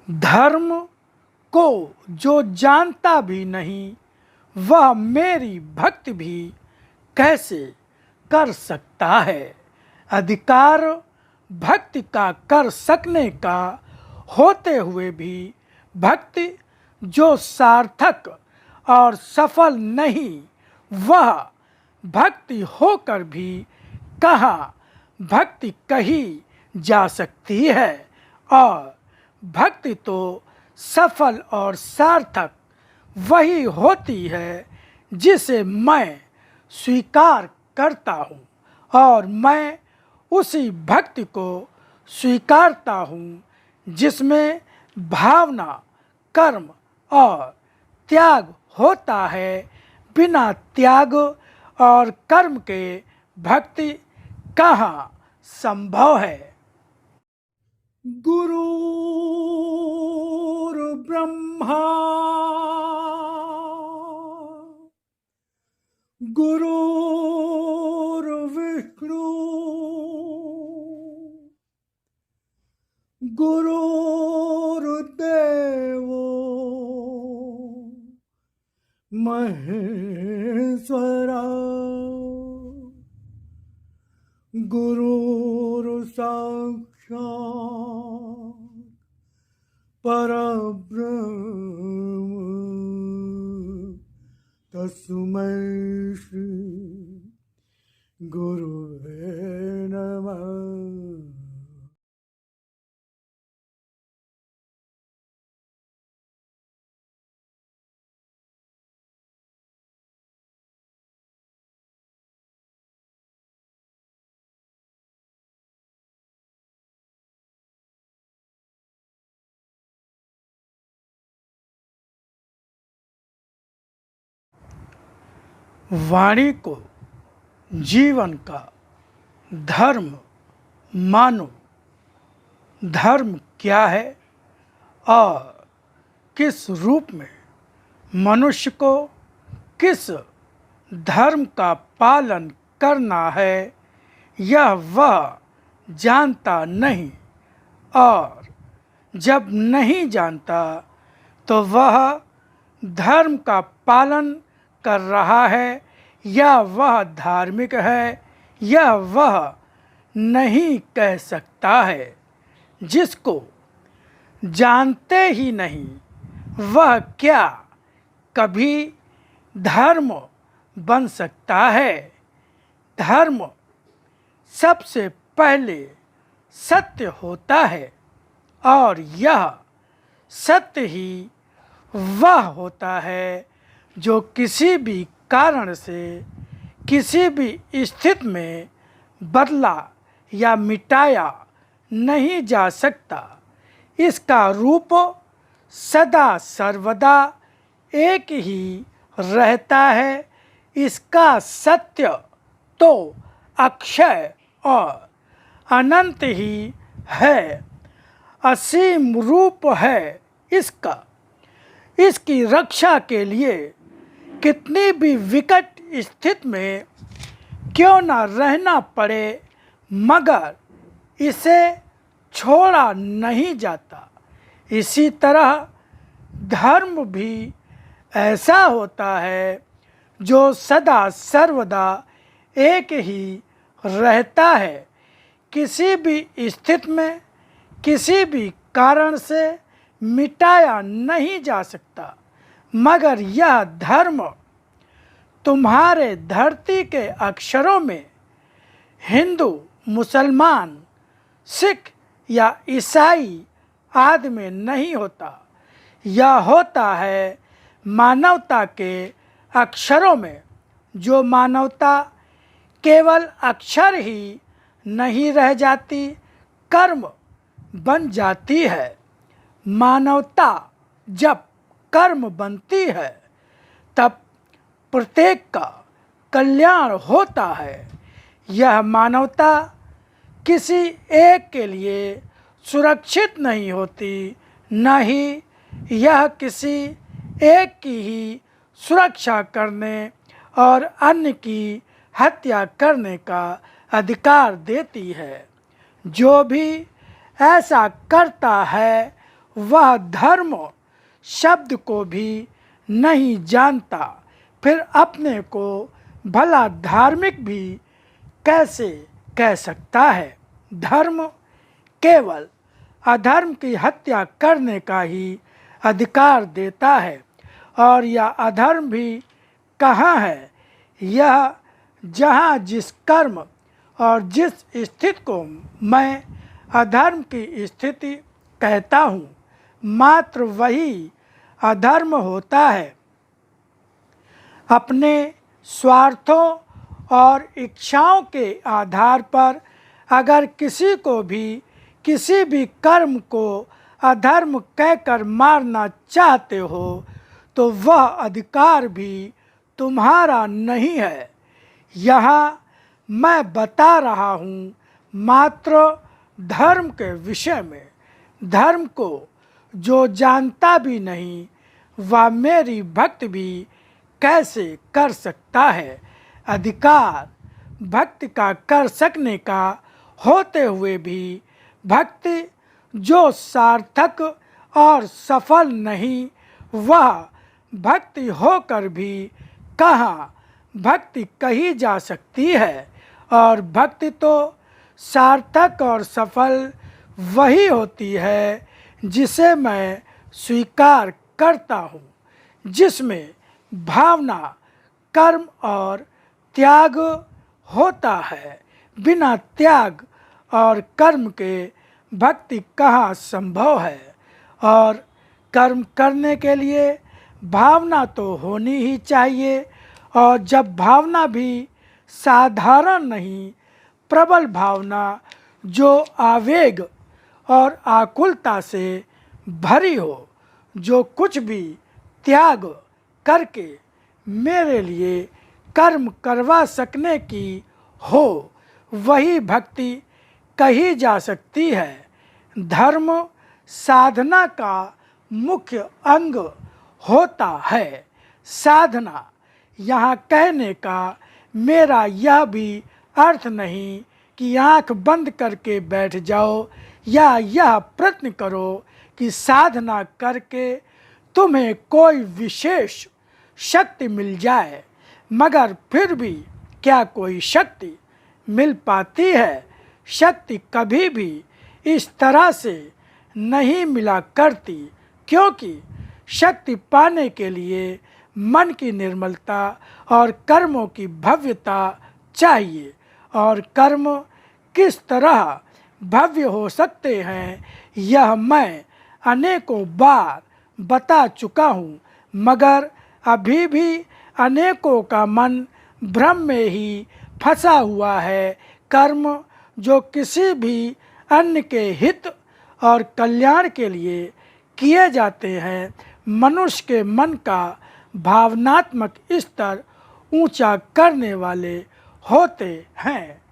धर्म को जो जानता भी नहीं वह मेरी भक्ति भी कैसे कर सकता है। अधिकार भक्ति का कर सकने का होते हुए भी भक्ति जो सार्थक और सफल नहीं, वह भक्ति होकर भी कहाँ भक्ति कही जा सकती है। और भक्ति तो सफल और सार्थक वही होती है जिसे मैं स्वीकार करता हूँ, और मैं उसी भक्ति को स्वीकारता हूँ जिसमें भावना, कर्म और त्याग होता है। बिना त्याग और कर्म के भक्ति कहाँ संभव है। गुरुर्ब्रह्मा गुरुर्विष्णु गुरुर्देवो महेश्वरा गुरुर्साक्षात् परब्रह्म तस्मै श्री गुरुवे नमः। वाणी को जीवन का धर्म मानो। धर्म क्या है और किस रूप में मनुष्य को किस धर्म का पालन करना है, यह वह जानता नहीं, और जब नहीं जानता तो वह धर्म का पालन कर रहा है या वह धार्मिक है, यह वह नहीं कह सकता है। जिसको जानते ही नहीं वह क्या कभी धर्म बन सकता है। धर्म सबसे पहले सत्य होता है, और यह सत्य ही वह होता है जो किसी भी कारण से किसी भी स्थिति में बदला या मिटाया नहीं जा सकता। इसका रूप सदा सर्वदा एक ही रहता है। इसका सत्य तो अक्षय और अनंत ही है, असीम रूप है इसका। इसकी रक्षा के लिए कितनी भी विकट स्थिति में क्यों न रहना पड़े, मगर इसे छोड़ा नहीं जाता। इसी तरह धर्म भी ऐसा होता है जो सदा सर्वदा एक ही रहता है। किसी भी स्थिति में किसी भी कारण से मिटाया नहीं जा सकता, मगर यह धर्म तुम्हारे धरती के अक्षरों में हिंदू, मुसलमान, सिख या ईसाई आदि में नहीं होता। यह होता है मानवता के अक्षरों में। जो मानवता केवल अक्षर ही नहीं रह जाती, कर्म बन जाती है। मानवता जब कर्म बनती है तब प्रत्येक का कल्याण होता है। यह मानवता किसी एक के लिए सुरक्षित नहीं होती, न ही यह किसी एक की ही सुरक्षा करने और अन्य की हत्या करने का अधिकार देती है। जो भी ऐसा करता है वह धर्म शब्द को भी नहीं जानता, फिर अपने को भला धार्मिक भी कैसे कह सकता है। धर्म केवल अधर्म की हत्या करने का ही अधिकार देता है, और यह अधर्म भी कहाँ है? यह जहाँ जिस कर्म और जिस स्थिति को मैं अधर्म की स्थिति कहता हूँ, मात्र वही अधर्म होता है। अपने स्वार्थों और इच्छाओं के आधार पर अगर किसी को भी किसी भी कर्म को अधर्म कहकर मारना चाहते हो, तो वह अधिकार भी तुम्हारा नहीं है। यहाँ मैं बता रहा हूँ मात्र धर्म के विषय में। धर्म को जो जानता भी नहीं, वह मेरी भक्ति भी कैसे कर सकता है। अधिकार भक्ति का कर सकने का होते हुए भी भक्ति जो सार्थक और सफल नहीं, वह भक्ति होकर भी कहाँ भक्ति कही जा सकती है। और भक्ति तो सार्थक और सफल वही होती है जिसे मैं स्वीकार करता हूँ, जिसमें भावना, कर्म और त्याग होता है। बिना त्याग और कर्म के भक्ति कहाँ संभव है। और कर्म करने के लिए भावना तो होनी ही चाहिए, और जब भावना भी साधारण नहीं, प्रबल भावना जो आवेग और आकुलता से भरी हो, जो कुछ भी त्याग करके मेरे लिए कर्म करवा सकने की हो, वही भक्ति कही जा सकती है। धर्म साधना का मुख्य अंग होता है। साधना यहाँ कहने का मेरा यह भी अर्थ नहीं कि आँख बंद करके बैठ जाओ या यह प्रयत्न करो कि साधना करके तुम्हें कोई विशेष शक्ति मिल जाए। मगर फिर भी क्या कोई शक्ति मिल पाती है? शक्ति कभी भी इस तरह से नहीं मिला करती, क्योंकि शक्ति पाने के लिए मन की निर्मलता और कर्मों की भव्यता चाहिए। और कर्म किस तरह भव्य हो सकते हैं, यह मैं अनेकों बार बता चुका हूँ, मगर अभी भी अनेकों का मन भ्रम में ही फंसा हुआ है। कर्म जो किसी भी अन्य के हित और कल्याण के लिए किए जाते हैं, मनुष्य के मन का भावनात्मक स्तर ऊंचा करने वाले होते हैं।